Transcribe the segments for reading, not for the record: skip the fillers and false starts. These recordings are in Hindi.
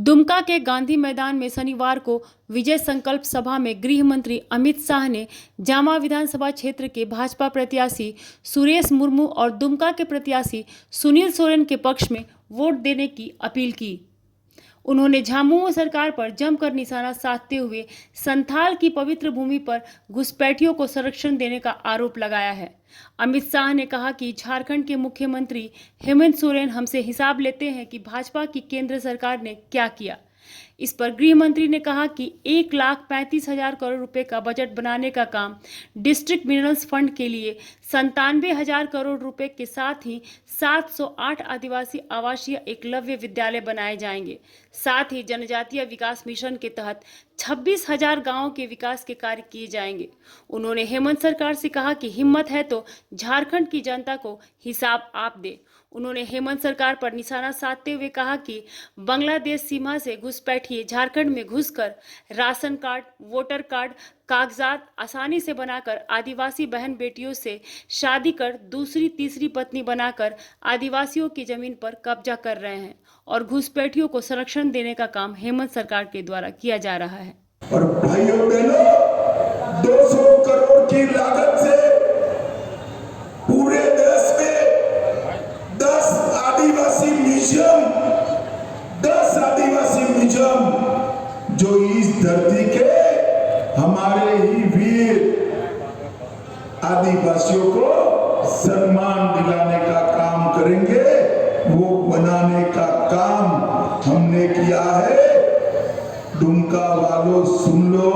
दुमका के गांधी मैदान में शनिवार को विजय संकल्प सभा में गृह मंत्री अमित शाह ने जामा विधानसभा क्षेत्र के भाजपा प्रत्याशी सुरेश मुर्मू और दुमका के प्रत्याशी सुनील सोरेन के पक्ष में वोट देने की अपील की। उन्होंने झामुमो सरकार पर जमकर निशाना साधते हुए संथाल की पवित्र भूमि पर घुसपैठियों को संरक्षण देने का आरोप लगाया है। अमित शाह ने कहा कि झारखंड के मुख्यमंत्री हेमंत सोरेन हमसे हिसाब लेते हैं कि भाजपा की केंद्र सरकार ने क्या किया। इस पर गृह मंत्री ने कहा कि 1,35,000 करोड़ रुपए का बजट बनाने का काम डिस्ट्रिक्ट मिनरल्स फंड के लिए 97,000 करोड़ रुपए के साथ ही 708 आदिवासी आवासीय एकलव्य विद्यालय बनाए जाएंगे। साथ ही जनजातीय विकास मिशन के तहत 26,000 गांवों के विकास के कार्य किए जाएंगे। उन्होंने हेमंत सरकार से कहा कि हिम्मत है तो झारखंड की जनता को हिसाब आप दे। उन्होंने हेमंत सरकार पर निशाना साधते हुए कहा कि बांग्लादेश सीमा से घुसपैठिए झारखंड में घुसकर राशन कार्ड, वोटर कार्ड, कागजात आसानी से बनाकर आदिवासी बहन बेटियों से शादी कर दूसरी तीसरी पत्नी बनाकर आदिवासियों की जमीन पर कब्जा कर रहे हैं और घुसपैठियों को संरक्षण देने का काम हेमंत सरकार के द्वारा किया जा रहा है। और भाइयों बहनों, 200 करोड़ की लागत से पूरे देश में 10 आदिवासी म्यूजियम जो इस धरती के हमारे ही वीर आदिवासियों को सम्मान दिलाने का काम करेंगे, वो बनाने का काम हमने किया है। दुमका वालों सुन लो,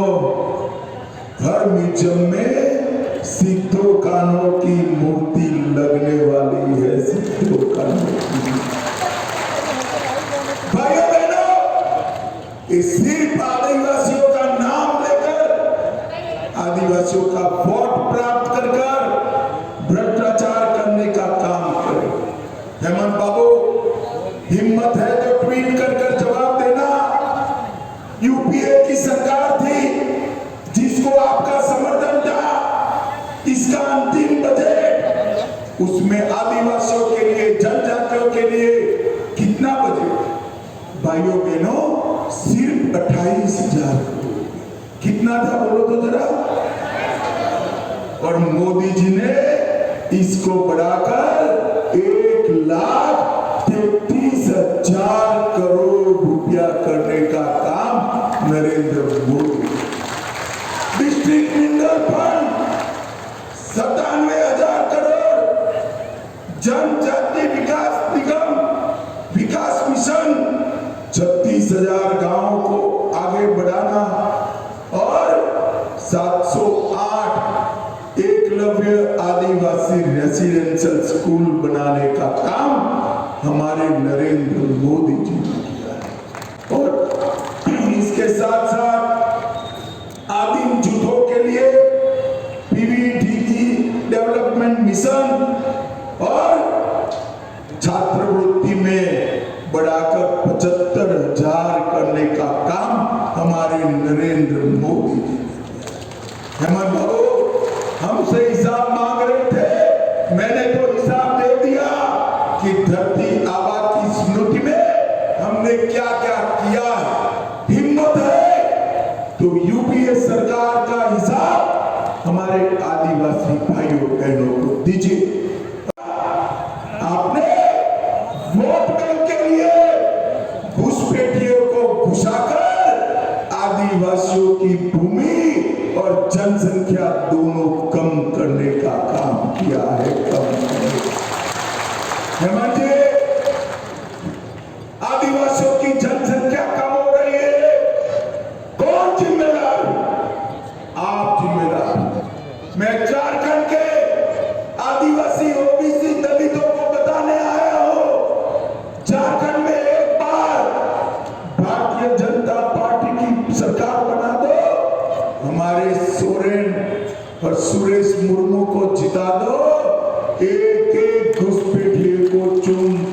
हर म्यूजियम में सिद्धो कान्हो की मूर्ति लगने वाली है। सिद्धो कान्हो भाइयों बहनों, सिर्फ आदिवासियों का नाम लेकर आदिवासियों का वोट प्राप्त कर भ्रष्टाचार करने का काम करे। हेमंत बाबू, हिम्मत है तो ट्वीट कर जवाब देना। यूपीए की सरकार थी जिसको आपका समर्थन था, इसका अंतिम बजट उसमें आदिवासियों के लिए, जनजातियों के लिए कितना बजट? भाइयों बहनों, सिर्फ 28,000 करोड़। कितना था बोलो तो जरा। और मोदी जी ने इसको बढ़ाकर 1,33,000 करोड़ रुपया करने का काम Narendra Modi. District mineral fund 97,000 crore, जनजाति विकास निगम विकास मिशन 36,000 गांवों को आगे बढ़ाना और 708 एकलव्य आदिवासी रेसिडेंशियल स्कूल बनाने का काम हमारे नरेंद्र मोदी जी ने किया है। और इसके साथ साथ आदिम जूथों के लिए पीवीडीटी डेवलपमेंट मिशन और छात्रवृत्ति में बढ़ाकर 75,000 करने का काम हमारे नरेंद्र मोदी जी ने किया। हेमंत बाबू हमसे हिसाब मांग रहे थे, मैंने तो हिसाब दे दिया कि धरती आबा की स्मृति में हमने क्या क्या किया है। हिम्मत है तो यूपीए सरकार का हिसाब हमारे आदिवासी भाइयों बहनों को दीजिए। आपने वोट बैंक के लिए घुसपैठियों को घुसाकर आदिवासियों की भूमि और जनसंख्या दोनों कम करने का काम किया है। हेमंत जी, आदिवासियों की जनसंख्या कम हो रही है, कौन जिम्मेदार? आप जिम्मेदार। मैं झारखंड के आदिवासी ओबीसी दलितों को बताने आया हूं, झारखंड में एक बार भारतीय जनता पार्टी की सरकार बना दो, हमारे सोरेन और सुरेश मुर्मू को जिता दो, एक एक घुसपैठिए को चुन